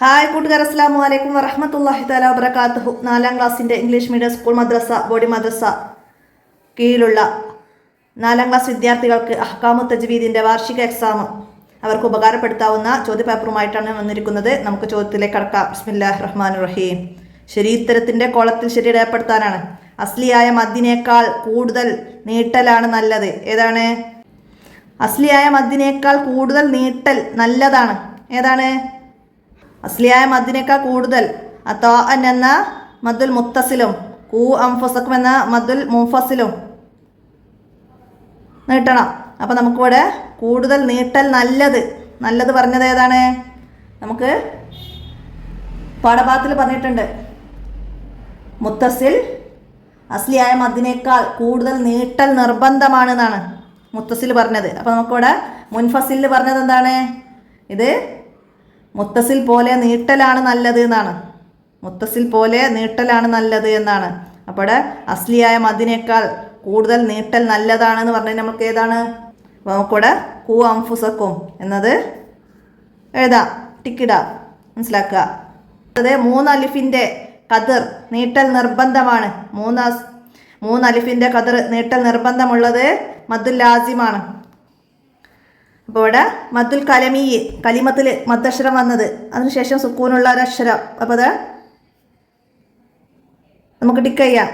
Hi കൂട്ടുകാർ, അസ്സലാമു അലൈക്കും വറഹ്മത്തുള്ളാഹി തആല വബറകാതുഹു. 4ാം ക്ലാസ്സിൻ്റെ ഇംഗ്ലീഷ് മീഡിയം സ്കൂൾ മദ്രസ ബോഡി മദ്രസ കീഴിലുള്ള 4ാം ക്ലാസ് വിദ്യാർത്ഥികൾക്ക് അഹ്കാമു തജ്വീദിൻ്റെ വാർഷിക എക്സാം അവർക്ക് ഉപകാരപ്പെടുത്താവുന്ന ചോദ്യപേപ്പറുമായിട്ടാണ് വന്നിരിക്കുന്നത്. നമുക്ക് ചോദ്യത്തിലേക്ക് കടക്കാം. ബിസ്മില്ലാഹിർ റഹ്മാനിർ റഹീം. ശരിയുത്തരത്തിൻ്റെ കോളത്തിൽ ശരി രേഖപ്പെടുത്താനാണ്. അസ്ലിയായ മദ്ദിനേക്കാൾ കൂടുതൽ നീട്ടലാണ് നല്ലത്. ഏതാണ്? അസ്ലിയായ മദ്ദിനേക്കാൾ കൂടുതൽ നീട്ടൽ നല്ലതാണ്. ഏതാണ്? അസ്ലിയായ മദ്ദിനേക്കാൾ കൂടുതൽ അത്താഅൻ എന്ന മദ്ദുൽ മുത്തസിലും കൂ അംഫുസക്കും എന്ന മദ്ദുൽ മുൻഫസിലും നീട്ടണം. അപ്പോൾ നമുക്കിവിടെ കൂടുതൽ നീട്ടൽ നല്ലത് പറഞ്ഞത് ഏതാണ്? നമുക്ക് പാഠഭാഗത്തിൽ പറഞ്ഞിട്ടുണ്ട്. മുത്തസിൽ അസ്ലിയായ മദ്ദിനേക്കാൾ കൂടുതൽ നീട്ടൽ നിർബന്ധമാണ് എന്നാണ് മുത്തസിൽ പറഞ്ഞത്. അപ്പോൾ നമുക്കിവിടെ മുൻഫസിൽ പറഞ്ഞത് എന്താണ്? ഇത് മുത്തസിൽ പോലെ നീട്ടലാണ് നല്ലത് എന്നാണ്. മുത്തസിൽ പോലെ നീട്ടലാണ് നല്ലത് എന്നാണ്. അപ്പോൾ അസ്ലിയായ മദ്ദിനേക്കാൾ കൂടുതൽ നീട്ടൽ നല്ലതാണെന്ന് പറഞ്ഞാൽ നമുക്ക് ഏതാണ്? നമുക്കിവിടെ കൂ അംഫുസക്കും എന്നത് എഴുതാം, ടിക്കിടാം, മനസ്സിലാക്കുക. അത് 3 അലിഫിൻ്റെ ഖദർ നീട്ടൽ നിർബന്ധമാണ്. 3 അലിഫിൻ്റെ ഖദർ നീട്ടൽ നിർബന്ധമുള്ളത് മദ്ദുൽ ലാസിമാണ്. അപ്പോൾ ഇവിടെ മദ്ദുൽ കലിമത്തിൽ മദ്ദക്ഷരം വന്നത്, അതിനുശേഷം സുക്കൂനുള്ള ഒരക്ഷരം. അപ്പോൾ അത് നമുക്ക് ടിക്ക് ചെയ്യാം.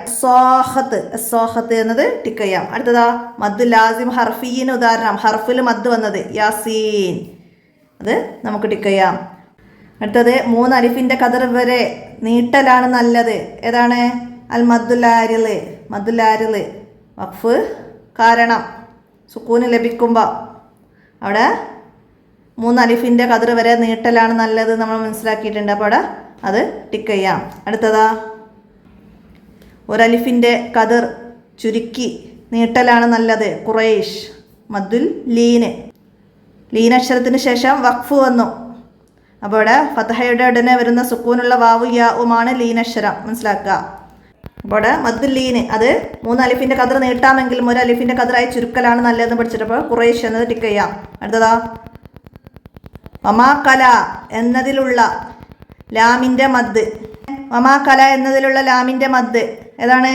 സോഹത്ത് എന്നത് ടിക്ക് ചെയ്യാം. അടുത്തതാ മദ്ദുൽ ലാസിം ഹർഫീന് ഉദാഹരണം. ഹർഫിൽ മദ് വന്നത് യാസീൻ, അത് നമുക്ക് ടിക്ക് ചെയ്യാം. അടുത്തത് 3 അലിഫിൻ്റെ ഖദർ വരെ നീട്ടലാണ് നല്ലത്. ഏതാണ്? അൽ മദ്ദുൽ ആരിള് വഖഫ് കാരണം സുക്കൂന് ലഭിക്കുമ്പോൾ അവിടെ 3 അലിഫിൻ്റെ ഖദർ വരെ നീട്ടലാണ് നല്ലത് നമ്മൾ മനസ്സിലാക്കിയിട്ടുണ്ട്. അപ്പോൾ അവിടെ അത് ടിക്ക് ചെയ്യാം. അടുത്തതാ 1 അലിഫിൻ്റെ ഖദർ ചുരുക്കി നീട്ടലാണ് നല്ലത്. ഖുറൈഷ് മദ്ദുൽ ലീൻ അക്ഷരത്തിന് ശേഷം വഖഫ് വന്നു. അപ്പോൾ ഇവിടെ ഫതഹയുടെ ഉടനെ വരുന്ന സുക്കൂനുള്ള വാവു യാവുമാണ് ലീനക്ഷരം, മനസ്സിലാക്കുക. അപ്പോൾ ഇവിടെ മദ്ദുൽ ലീന് അത് 3 അലിഫിൻ്റെ ഖദർ നീട്ടാമെങ്കിലും 1 അലിഫിൻ്റെ ഖദറായി ചുരുക്കലാണ് നല്ലതെന്ന് പഠിച്ചിട്ടപ്പോൾ ഖുറൈഷ് എന്നത് ടിക്ക് ചെയ്യാം. അടുത്തതാ വമാകല എന്നതിലുള്ള ലാമിൻ്റെ മദ്. വമാകല എന്നതിലുള്ള ലാമിൻ്റെ മദ് ഏതാണ്?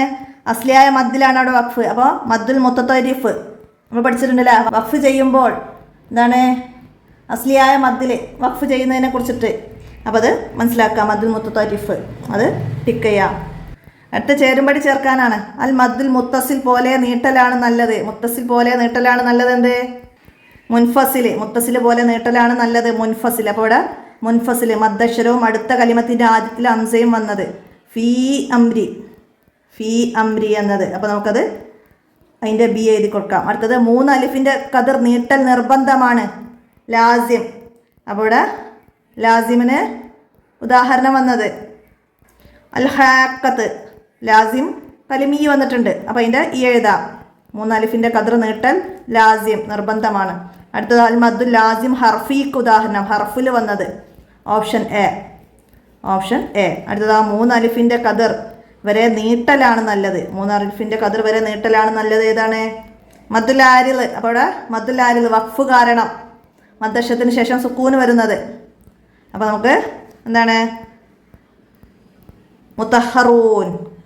അസ്ലിയായ മദ്ദിലാണ് അവിടെ വഖഫ്. അപ്പോൾ മദ്ദുൽ മുത്തതരിഫ് നമ്മൾ പഠിച്ചിട്ടുണ്ടല്ലോ. വഖഫ് ചെയ്യുമ്പോൾ എന്താണ്? അസ്ലിയായ മദ്ദിൽ വഖഫ് ചെയ്യുന്നതിനെ കുറിച്ചിട്ട്. അപ്പോൾ അത് മനസ്സിലാക്കാം. മദ്ദുൽ മുത്തതരിഫ് അത് ടിക്ക് ചെയ്യാം. അടുത്ത ചേരുംപടി ചേർക്കാനാണ്. അൽ മദ്ദുൽ മുത്തസിൽ പോലെ നീട്ടലാണ് നല്ലത്. മുത്തസിൽ പോലെ നീട്ടലാണ് നല്ലത്. എന്ത്? മുത്തസിൽ പോലെ നീട്ടലാണ് നല്ലത് മുൻഫസിൽ. അപ്പോൾ ഇവിടെ മുൻഫസിൽ മദ്ദക്ഷരവും അടുത്ത കലിമത്തിൻ്റെ ആദ്യത്തിൽ ഹംസയും വന്നത് ഫീ അംരി എന്നത്. അപ്പോൾ നമുക്കത് അതിൻ്റെ ബി എഴുതി കൊടുക്കാം. അടുത്തത് 3 അലിഫിൻ്റെ ഖദർ നീട്ടൽ നിർബന്ധമാണ്. ലാസിം. അപ്പോൾ ഇവിടെ ലാസിമിന് ഉദാഹരണം വന്നത് അൽ ഹാക്കത്ത്. ലാസിം കലിമീ വന്നിട്ടുണ്ട്. അപ്പോൾ അതിൻ്റെ ഈ എഴുതാം. 3 അലിഫിൻ്റെ ഖദർ നീട്ടൽ ലാസിം നിർബന്ധമാണ്. അടുത്തത് അൽ മദ്ദുൽ ലാസിം ഹർഫീക്ക് ഉദാഹരണം. ഹർഫിൽ വന്നത് ഓപ്ഷൻ എ. അടുത്തത് 3 അലിഫിൻ്റെ ഖദർ വരെ നീട്ടലാണ് നല്ലത്. 3 അലിഫിൻ്റെ ഖദർ വരെ നീട്ടലാണ് നല്ലത്. ഏതാണ്? മദ്ദുൽ ആരിൽ. അപ്പോൾ ഇവിടെ മദ്ദുൽ ആരിൽ വഖഫ് കാരണം മദ്ദക്ഷരത്തിന് ശേഷം സുക്കൂന് വരുന്നത്. അപ്പോൾ നമുക്ക് എന്താണ്?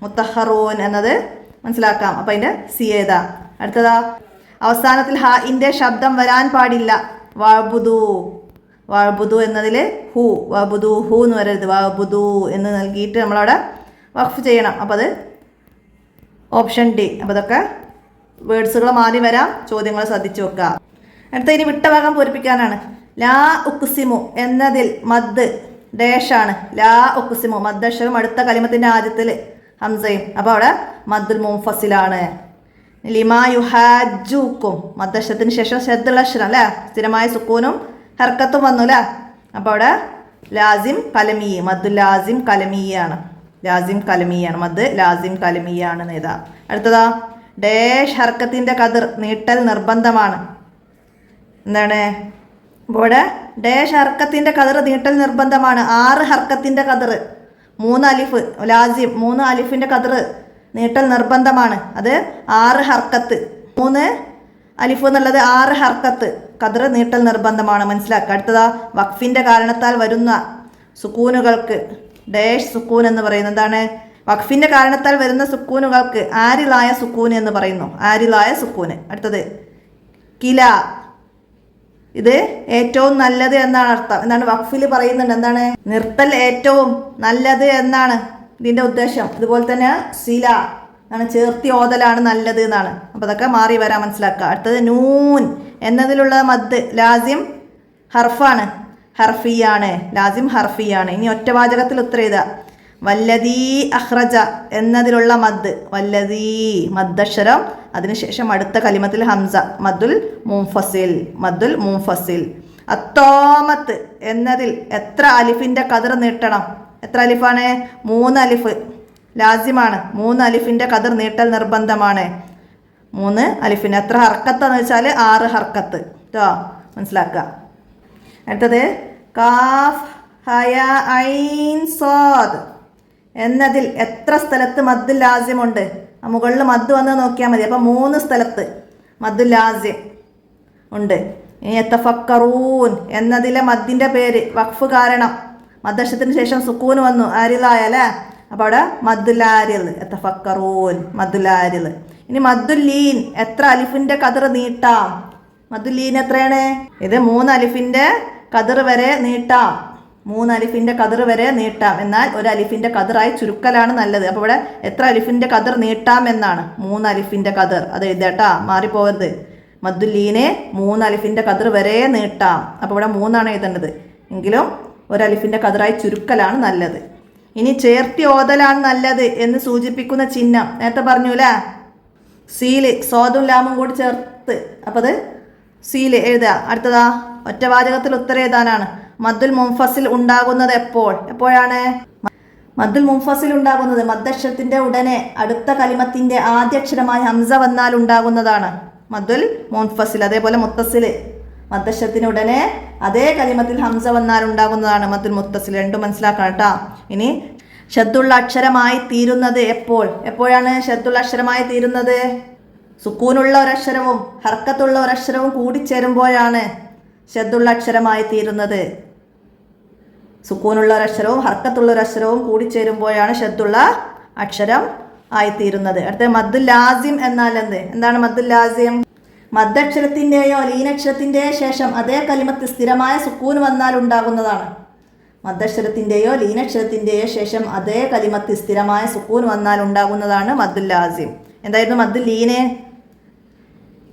മുത്തഹറൂൻ എന്നത് മനസ്സിലാക്കാം. അപ്പോൾ അതിൻ്റെ സി എഴുതാം. അടുത്തതാ അവസാനത്തിൽ ഹാഇൻ്റെ ശബ്ദം വരാൻ പാടില്ല. വഅ്ബുദു എന്നതിൽ ഹു എന്ന് വരരുത്. വഅ്ബുദു എന്ന് നൽകിയിട്ട് നമ്മളവിടെ വഖഫ് ചെയ്യണം. അപ്പോൾ അത് ഓപ്ഷൻ ഡി. അപ്പോൾ അതൊക്കെ വേർഡ്സുകൾ മാറി വരാം. ചോദ്യങ്ങൾ ശ്രദ്ധിച്ചു വെക്കുക. അടുത്ത ഇനി വിട്ട ഭാഗം പൂരിപ്പിക്കാനാണ്. ലാ ഉഖ്സിമു എന്നതിൽ മദ് ഡേഷാണ്. ലാ ഉഖ്സിമു മദ്ദക്ഷരം അടുത്ത കലിമത്തിൻ്റെ ആദ്യത്തിൽ ഹംസയും. അപ്പോൾ അവിടെ മദ്ദുൽ മുൻഫസിലാണ്. ലിമാ യുഹാജുക്കും മദ്ദക്ഷരത്തിന് ശേഷം ശദ്ദുള്ള അക്ഷരം അല്ലേ, സ്ഥിരമായ സുക്കൂനും ഹർക്കത്തും വന്നു അല്ലേ. അപ്പോൾ അവിടെ ലാസിം കലമീ മദ്ദുൽ ലാസിം കലമീയാണ്. മദ് ലാസിം കലമീയാണ് നേതാ. അടുത്തതാ ഡേഷ് ഹർക്കത്തിൻ്റെ ഖദർ നീട്ടൽ നിർബന്ധമാണ്. എന്താണ്? അപ്പോൾ ഇവിടെ ഡേഷ് ഹർക്കത്തിൻ്റെ ഖദർ നീട്ടൽ നിർബന്ധമാണ്. 6 ഹർക്കത്തിൻ്റെ ഖദർ 3 അലിഫ് ലാസിം 3 അലിഫിൻ്റെ ഖദർ നീട്ടൽ നിർബന്ധമാണ്. അത് 6 ഹർക്കത്ത്. 3 അലിഫ് എന്നുള്ളത് 6 ഹർക്കത്ത് ഖദർ നീട്ടൽ നിർബന്ധമാണ്, മനസ്സിലാക്കുക. അടുത്തതാ വഖഫിൻ്റെ കാരണത്താൽ വരുന്ന സുക്കൂനുകൾക്ക് ഡാഷ് സുക്കൂൻ എന്ന് പറയുന്നത് എന്താണ്? വഖഫിന്റെ കാരണത്താൽ വരുന്ന സുക്കൂനുകൾക്ക് ആരിലായ സുക്കൂൻ എന്ന് പറയുന്നു. ആരിലായ സുക്കൂന്. അടുത്തത് കില, ഇത് ഏറ്റവും നല്ലത് എന്നാണ് അർത്ഥം. എന്താണ് വഖഫിൽ പറയുന്നുണ്ട്? എന്താണ്? നിർത്തൽ ഏറ്റവും നല്ലത് എന്നാണ് ഇതിന്റെ ഉദ്ദേശം. അതുപോലെ തന്നെ സില ആണ്, ചേർത്തി ഓതലാണ് നല്ലത് എന്നാണ്. അപ്പോൾ അതൊക്കെ മാറി വരാൻ മനസ്സിലാക്കുക. അടുത്തത് നൂൻ എന്നതിലുള്ള മദ് ലാസിം ഹർഫാണ്, ഹർഫിയാണ്. ലാസിം ഹർഫിയാണ്. ഇനി ഒറ്റവാചകത്തിൽ ഉത്തരം എഴുതുക. വല്ലദീ അഖ്റജ എന്നതിലുള്ള മദ്, വല്ലദീ മദ്ദക്ഷരം, അതിനുശേഷം അടുത്ത കലിമത്തിൽ ഹംസ, മദ്ദുൽ മുൻഫസിൽ, മദ്ദുൽ മുൻഫസിൽ. അത്തോമത്ത് എന്നതിൽ എത്ര അലിഫിന്റെ കതിർ നീട്ടണം? എത്ര അലിഫാണ്? 3 അലിഫ് ലാസിമാണ്. 3 അലിഫിന്റെ കതിർ നീട്ടൽ നിർബന്ധമാണ്. 3 അലിഫിന് എത്ര ഹർക്കത്താന്ന് വെച്ചാൽ 6 ഹർക്കത്ത് കേട്ടോ, മനസ്സിലാക്കുക. അടുത്തത് കാഫ് ഹയ ഐൻ സ്വാദ് എന്നതിൽ എത്ര സ്ഥലത്ത് മദ്ദുൽ ലാസിം ഉണ്ട്? മുകളിൽ മദ് വന്ന് നോക്കിയാൽ മതി. അപ്പം 3 സ്ഥലത്ത് മദ്ദുൽ ലാസിം ഉണ്ട്. ഇനി യതഫക്കറൂൻ എന്നതിലെ മദ്ദിന്റെ പേര് വഖഫ് കാരണം മദ്ദക്ഷത്തിന് ശേഷം സുക്കൂൻ വന്നു, ആരിലായ അല്ലേ? അപ്പോൾ അവിടെ മദ്ദുലാരിൽ, യതഫക്കറൂൻ മദ്ദുലാരിൽ. ഇനി മദ്ദുല്ലീൻ എത്ര അലിഫിന്റെ കതിർ നീട്ടാം? മദ്ദുല്ലീൻ എത്രയാണ്? ഇത് 3 അലിഫിന്റെ കതിർ വരെ നീട്ടാം. 3 അലിഫിന്റെ കതിർ വരെ നീട്ടാം. എന്നാൽ 1 അലിഫിന്റെ കതിറായി ചുരുക്കലാണ് നല്ലത്. അപ്പോൾ ഇവിടെ എത്ര അലിഫിന്റെ കതിർ നീട്ടാം എന്നാണ്. 3 അലിഫിന്റെ കതിർ, അത് എഴുതേട്ടാ, മാറിപ്പോകരുത്. മദ്ദുല്ലീനെ 3 അലിഫിന്റെ കതിർ വരെ നീട്ടാം. അപ്പോൾ ഇവിടെ 3 ആണ് എഴുതേണ്ടത്. എങ്കിലും 1 അലിഫിന്റെ കതിറായി ചുരുക്കലാണ് നല്ലത്. ഇനി ചേർത്തി ഓതലാണ് നല്ലത് എന്ന് സൂചിപ്പിക്കുന്ന ചിഹ്നം നേരത്തെ പറഞ്ഞു അല്ലേ? സീല്, സ്വാദും ലാമും കൂടി ചേർത്ത്, അപ്പോൾ അത് സീല് എഴുതുക. അടുത്തതാ ഒറ്റവാചകത്തിൽ ഉത്തരം എഴുതാനാണ്. മദ്ദുൽ മുൻഫസിൽ ഉണ്ടാകുന്നത് എപ്പോൾ? എപ്പോഴാണ് മദ്ദുൽ മുൻഫസിൽ ഉണ്ടാകുന്നത്? മദ്ദക്ഷരത്തിന്റെ ഉടനെ അടുത്ത കലിമത്തിന്റെ ആദ്യ അക്ഷരമായി ഹംസ വന്നാൽ ഉണ്ടാകുന്നതാണ് മദ്ദുൽ മുൻഫസിൽ. അതേപോലെ മുത്തസിൽ, മദ്ദക്ഷരത്തിന് ഉടനെ അതേ കലിമത്തിൽ ഹംസ വന്നാൽ ഉണ്ടാകുന്നതാണ് മദ്ദുൽ മുത്തസിൽ. രണ്ടും മനസ്സിലാക്കണം കേട്ടോ. ഇനി ഷദ്ദുള്ള അക്ഷരമായി തീരുന്നത് എപ്പോൾ? എപ്പോഴാണ് ഷദ്ദുള്ള അക്ഷരമായി തീരുന്നത്? സുക്കൂനുള്ള ഒരക്ഷരവും ഹർക്കത്തുള്ള ഒരക്ഷരവും കൂടിച്ചേരുമ്പോഴാണ് ഷദ്ദുള്ള അക്ഷരമായി തീരുന്നത്. സുക്കൂനുള്ള ഒരക്ഷരവും ഹർക്കത്തുള്ള ഒരക്ഷരവും കൂടിച്ചേരുമ്പോഴാണ് ഷദ്ദുള്ള അക്ഷരം ആയിത്തീരുന്നത്. അടുത്ത മദ്ദുൽ ലാസിം എന്നാൽ എന്ത്? എന്താണ് മദ്ദുൽ ലാസിം? മദ്ദക്ഷരത്തിൻ്റെയോ ലീനക്ഷരത്തിൻ്റെയോ ശേഷം അതേ കലിമത്ത് സ്ഥിരമായ സുക്കൂൻ വന്നാൽ ഉണ്ടാകുന്നതാണ്. മദ്ദക്ഷരത്തിൻ്റെയോ ലീനക്ഷരത്തിൻ്റെയോ ശേഷം അതേ കലിമത്ത് സ്ഥിരമായ സുക്കൂൻ വന്നാൽ ഉണ്ടാകുന്നതാണ് മദ്ദുൽ ലാസിം. എന്തായിരുന്നു മദ്ദുൽ ലീന്?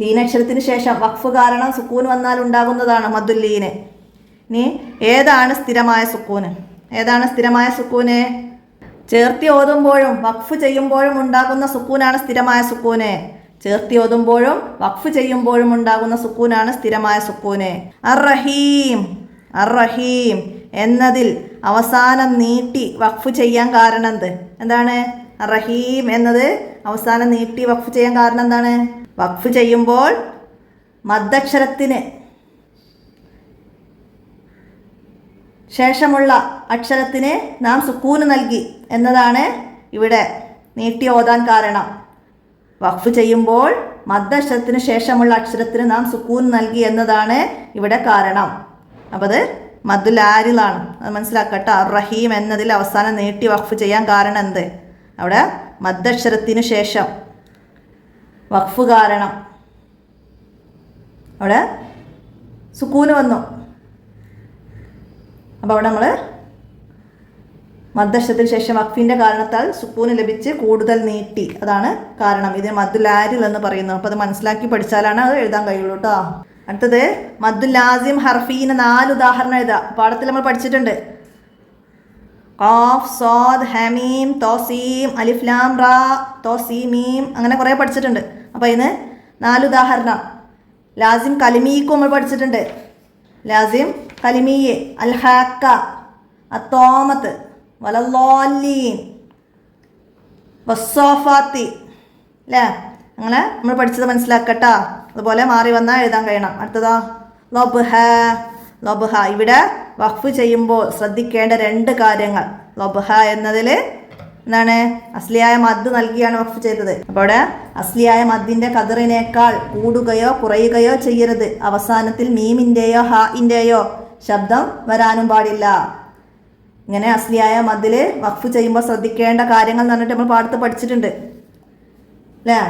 ലീനക്ഷരത്തിന് ശേഷം വഖഫ് കാരണം സുക്കൂൻ വന്നാൽ ഉണ്ടാകുന്നതാണ് മദ്ദുൽ ലീന്. ഇനി ഏതാണ് സ്ഥിരമായ സുക്കൂന്? ഏതാണ് സ്ഥിരമായ സുക്കൂന്? ചേർത്തി ഓതുമ്പോഴും വഖഫ് ചെയ്യുമ്പോഴും ഉണ്ടാകുന്ന സുക്കൂനാണ് സ്ഥിരമായ സുക്കൂന്. ചേർത്തി ഓതുമ്പോഴും വഖഫ് ചെയ്യുമ്പോഴും ഉണ്ടാകുന്ന സുക്കൂനാണ് സ്ഥിരമായ സുക്കൂന്. അർ റഹീം, അർ റഹീം എന്നതിൽ അവസാനം നീട്ടി വഖഫ് ചെയ്യാൻ കാരണം എന്ത്? എന്താണ്? അർ റഹീം എന്നത് അവസാനം നീട്ടി വഖഫ് ചെയ്യാൻ കാരണം എന്താണ്? വഖഫ് ചെയ്യുമ്പോൾ മദ്ദക്ഷരത്തിന് ശേഷമുള്ള അക്ഷരത്തിന് നാം സുക്കൂന് നൽകി എന്നതാണ് ഇവിടെ നീട്ടി ഓതാൻ കാരണം. വഖഫ് ചെയ്യുമ്പോൾ മദ്ദക്ഷരത്തിന് ശേഷമുള്ള അക്ഷരത്തിന് നാം സുക്കൂൻ നൽകി എന്നതാണ് ഇവിടെ കാരണം. അപ്പോൾ അത് മദ്ദുൽ ആരിലാണ്, അത് മനസ്സിലാക്കട്ടെ. അർ റഹീം എന്നതിൽ അവസാനം നീട്ടി വഖഫ് ചെയ്യാൻ കാരണം എന്ത്? അവിടെ മദ്ദക്ഷരത്തിന് ശേഷം വഖഫ് കാരണം അവിടെ സുക്കൂന് വന്നു. അപ്പോൾ അവിടെ നമ്മൾ മദ്ദക്ഷരത്തിന് ശേഷം വഖഫിൻ്റെ കാരണത്താൽ സുക്കൂന് ലഭിച്ച് കൂടുതൽ നീട്ടി, അതാണ് കാരണം. ഇത് മദ്ദുൽ ആരിൽ എന്ന് പറയുന്നു. അപ്പോൾ അത് മനസ്സിലാക്കി പഠിച്ചാലാണ് അത് എഴുതാൻ കഴിയുള്ളൂ കേട്ടോ. അടുത്തത് മദ്ദുൽ ലാസിം ഹർഫീന് 4 ഉദാഹരണം എഴുതാം. പാഠത്തിൽ നമ്മൾ പഠിച്ചിട്ടുണ്ട്. ഖാഫ്, സ്വാദ്, ഹമീം, തോസീം, അലിഫ് ലാം റാ, തോസീമീം, അങ്ങനെ കുറേ പഠിച്ചിട്ടുണ്ട്. അപ്പോൾ ഇതിന് 4 ഉദാഹരണം. ലാസിം കലിമീക്കും നമ്മൾ പഠിച്ചിട്ടുണ്ട്. ലാസിം കലിമീയ്, അൽ ഹാക്ക, അത്തോമത്ത്, വലല്ലാലീൻ, വസ്സോഫാത്തി, അല്ലേ? അങ്ങനെ നമ്മൾ പഠിച്ചത് മനസ്സിലാക്കട്ടോ. അതുപോലെ മാറി വന്നാൽ എഴുതാൻ കഴിയണം. അടുത്തതാ ലൊബ്ഹ. ലൊബ്ഹ ഇവിടെ വഖഫ് ചെയ്യുമ്പോൾ ശ്രദ്ധിക്കേണ്ട 2 കാര്യങ്ങൾ. ലൊബ്ഹ എന്നതിൽ എന്താണ്? അസ്ലിയായ മദ് നൽകിയാണ് വഖഫ് ചെയ്തത്. അപ്പോൾ അവിടെ അസ്ലിയായ മദ്ദിന്റെ ഖദറിനേക്കാൾ കൂടുകയോ കുറയുകയോ ചെയ്യരുത്. അവസാനത്തിൽ മീമിൻ്റെയോ ഹാഇൻ്റെയോ ശബ്ദം വരാനും പാടില്ല. ഇങ്ങനെ അസ്ലിയായ മദ്ദിൽ വഖഫ് ചെയ്യുമ്പോൾ ശ്രദ്ധിക്കേണ്ട കാര്യങ്ങൾ എന്ന് പറഞ്ഞിട്ട് നമ്മൾ പാടത്ത് പഠിച്ചിട്ടുണ്ട് അല്ലേ.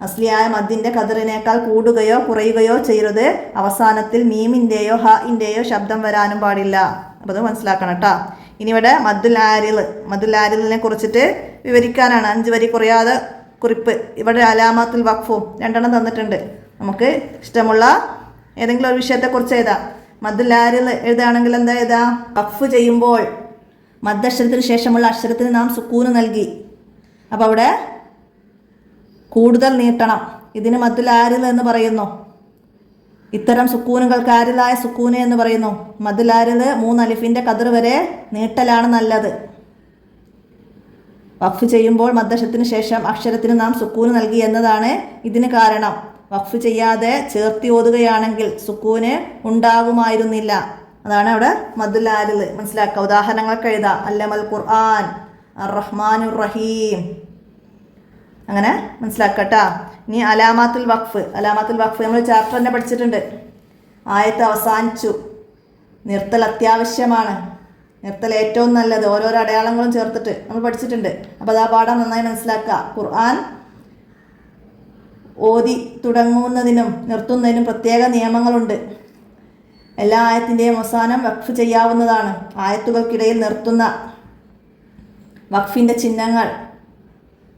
അസ്ലിയായ മദ്ദിൻ്റെ ഖദറിനേക്കാൾ കൂടുകയോ കുറയുകയോ ചെയ്യരുത്. അവസാനത്തിൽ മീമിൻ്റെയോ ഹാഇൻ്റെയോ ശബ്ദം വരാനും പാടില്ല. അപ്പോൾ അത് മനസ്സിലാക്കണം കേട്ടോ. ഇനി ഇവിടെ മദ്ദുൽ ആരിലിനെ കുറിച്ചിട്ട് വിവരിക്കാനാണ് 5 വരി കുറയാതെ കുറിപ്പ്. ഇവിടെ അലാമാത്തുൽ വഖഫും 2 തന്നിട്ടുണ്ട്. നമുക്ക് ഇഷ്ടമുള്ള ഏതെങ്കിലും ഒരു വിഷയത്തെക്കുറിച്ച് എഴുതാം. മദ്ദുൽ ആരിൽ എഴുതുകയാണെങ്കിൽ എന്താ എഴുതാം? വഖഫ് ചെയ്യുമ്പോൾ മദ്ദക്ഷരത്തിന് ശേഷമുള്ള അക്ഷരത്തിന് നാം സുക്കൂന് നൽകി. അപ്പോൾ അവിടെ കൂടുതൽ നീട്ടണം. ഇതിന് മദ്ദുൽ ആരിൽ എന്ന് പറയുന്നു. ഇത്തരം സുക്കൂനുകൾക്ക് ആരിലായ സുക്കൂന് എന്ന് പറയുന്നു. മദ്ദുൽ ആരിൽ 3 അലിഫിൻ്റെ ഖദർ വരെ നീട്ടലാണ് നല്ലത്. വഖഫ് ചെയ്യുമ്പോൾ മദ്ദക്ഷരത്തിന് ശേഷം അക്ഷരത്തിന് നാം സുക്കൂന് നൽകി എന്നതാണ് ഇതിന് കാരണം. വഖഫ് ചെയ്യാതെ ചേർത്തി ഓതുകയാണെങ്കിൽ സുക്കൂന് ഉണ്ടാകുമായിരുന്നില്ല. അതാണ് അവിടെ മദ്ദുൽ ആരിൽ. മനസ്സിലാക്കുക. ഉദാഹരണങ്ങളൊക്കെ എഴുതാം. അല്ലമൽ ഖുർആൻ, അർ-റഹ്മാനുർ റഹീം, അങ്ങനെ മനസ്സിലാക്കട്ടാ. ഇനി അലാമാത്തുൽ വഖഫ് നമ്മൾ ചാപ്റ്റർ തന്നെ പഠിച്ചിട്ടുണ്ട്. ആയത്ത് അവസാനിച്ചു, നിർത്തൽ അത്യാവശ്യമാണ്, നിർത്തൽ ഏറ്റവും നല്ലത്, ഓരോരോ അടയാളങ്ങളും ചേർത്തിട്ട് നമ്മൾ പഠിച്ചിട്ടുണ്ട്. അപ്പോൾ ആ പാഠം നന്നായി മനസ്സിലാക്കുക. ഖുർആൻ ഓതി തുടങ്ങുന്നതിനും നിർത്തുന്നതിനും പ്രത്യേക നിയമങ്ങളുണ്ട്. എല്ലാ ആയത്തിൻ്റെയും അവസാനം വഖഫ് ചെയ്യാവുന്നതാണ്. ആയത്തുകൾക്കിടയിൽ നിർത്തുന്ന വഖഫിൻ്റെ ചിഹ്നങ്ങൾ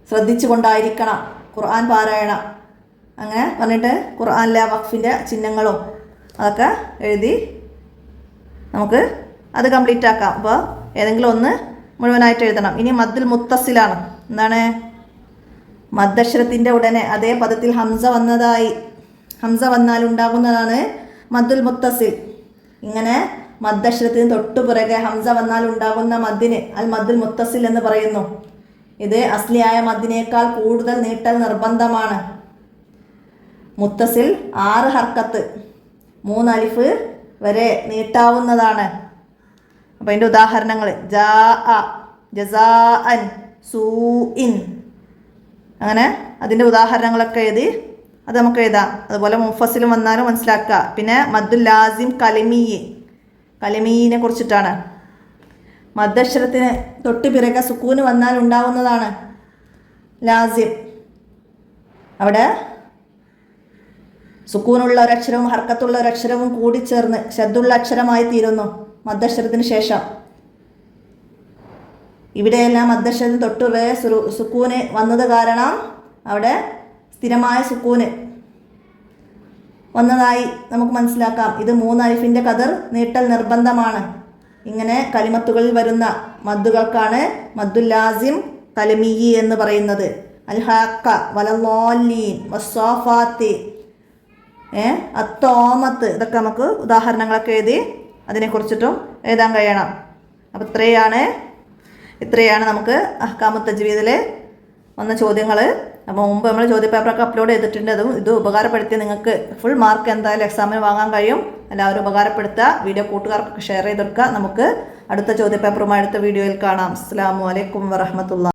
ശ്രദ്ധിച്ചു കൊണ്ടായിരിക്കണം ഖുർആൻ പാരായണം. അങ്ങനെ പറഞ്ഞിട്ട് ഖുർആനിലെ വഖഫിൻ്റെ ചിഹ്നങ്ങളും അതൊക്കെ എഴുതി നമുക്ക് അത് കംപ്ലീറ്റ് ആക്കാം. അപ്പോൾ ഏതെങ്കിലും ഒന്ന് മുഴുവനായിട്ട് എഴുതണം. ഇനി മദ്ദുൽ മുത്തസിലാണ്. എന്താണ്? മദ്ദക്ഷരത്തിൻ്റെ ഉടനെ അതേ പദത്തിൽ ഹംസ വന്നാൽ ഉണ്ടാകുന്നതാണ് മദ്ദുൽ മുത്തസിൽ. ഇങ്ങനെ മദ്ദക്ഷരത്തിന് തൊട്ടുപുറകെ ഹംസ വന്നാൽ ഉണ്ടാകുന്ന മദ്ദിന് അൽ മദ്ദുൽ മുത്തസിൽ എന്ന് പറയുന്നു. ഇത് അസ്ലിയായ മദ്ദിനേക്കാൾ കൂടുതൽ നീട്ടൽ നിർബന്ധമാണ്. മുത്തസിൽ 6 ഹർക്കത്ത് 3 അലിഫ് വരെ നീട്ടാവുന്നതാണ്. അപ്പോൾ അതിൻ്റെ ഉദാഹരണങ്ങൾ ജാഅ, ജസാഅൻ, സൂഇൻ, അങ്ങനെ അതിൻ്റെ ഉദാഹരണങ്ങളൊക്കെ എഴുതി അത് നമുക്ക് എഴുതാം. അതുപോലെ മുഫസ്സിലും വന്നാലും മനസ്സിലാക്കുക. പിന്നെ മദ്ദുൽ ലാസിം കലിമീനെ കുറിച്ചിട്ടാണ്. മദ്ദക്ഷരത്തിന് തൊട്ട് പിറകെ സുക്കൂന് വന്നാൽ ഉണ്ടാവുന്നതാണ് ലാസിം. അവിടെ സുക്കൂനുള്ള ഒരക്ഷരവും ഹർക്കത്തുള്ള ഒരക്ഷരവും കൂടി ചേർന്ന് ശബ്ദുള്ള അക്ഷരമായി തീരുന്നു മദ്ദക്ഷരത്തിന് ശേഷം. ഇവിടെയെല്ലാം മദ്ദക്ഷരത്തിന് തൊട്ടുപിറകെ സുക്കൂന് വന്നത് കാരണം അവിടെ സ്ഥിരമായ സുക്കൂന് വന്നതായി നമുക്ക് മനസ്സിലാക്കാം. ഇത് 3 അലിഫിൻ്റെ ഖദർ നീട്ടൽ നിർബന്ധമാണ്. ഇങ്ങനെ കലിമത്തുകളിൽ വരുന്ന മദ്ദുകൾക്കാണ് മദ്ദുൽ ലാസിം കലിമീ എന്ന് പറയുന്നത്. അൽ ഹാക്ക, വലല്ലാലീൻ, വസ്സാഫാത്തി, അത്തോമത്ത്, ഇതൊക്കെ നമുക്ക് ഉദാഹരണങ്ങളൊക്കെ എഴുതി അതിനെക്കുറിച്ചിട്ടും എഴുതാൻ കഴിയണം. അപ്പോൾ ഇത്രയാണ് നമുക്ക് അഹ്കാമു തജ്വീദിൽ വന്ന ചോദ്യങ്ങൾ. അപ്പോൾ മുമ്പ് നമ്മൾ ചോദ്യപേപ്പറൊക്കെ അപ്ലോഡ് ചെയ്തിട്ടുണ്ട്. ഇത് ഉപകാരപ്പെടുത്തി നിങ്ങൾക്ക് ഫുൾ മാർക്ക് എന്തായാലും എക്സാമിന് വാങ്ങാൻ കഴിയും. എല്ലാവരും ഉപകാരപ്പെടുത്തുക. വീഡിയോ കൂട്ടുകാർക്കൊക്കെ ഷെയർ ചെയ്തെടുക്കുക. നമുക്ക് അടുത്ത ചോദ്യപേപ്പറുമായി അടുത്ത വീഡിയോയിൽ കാണാം. അസ്സലാമു അലൈക്കും വറഹ്മത്തുള്ളാഹി.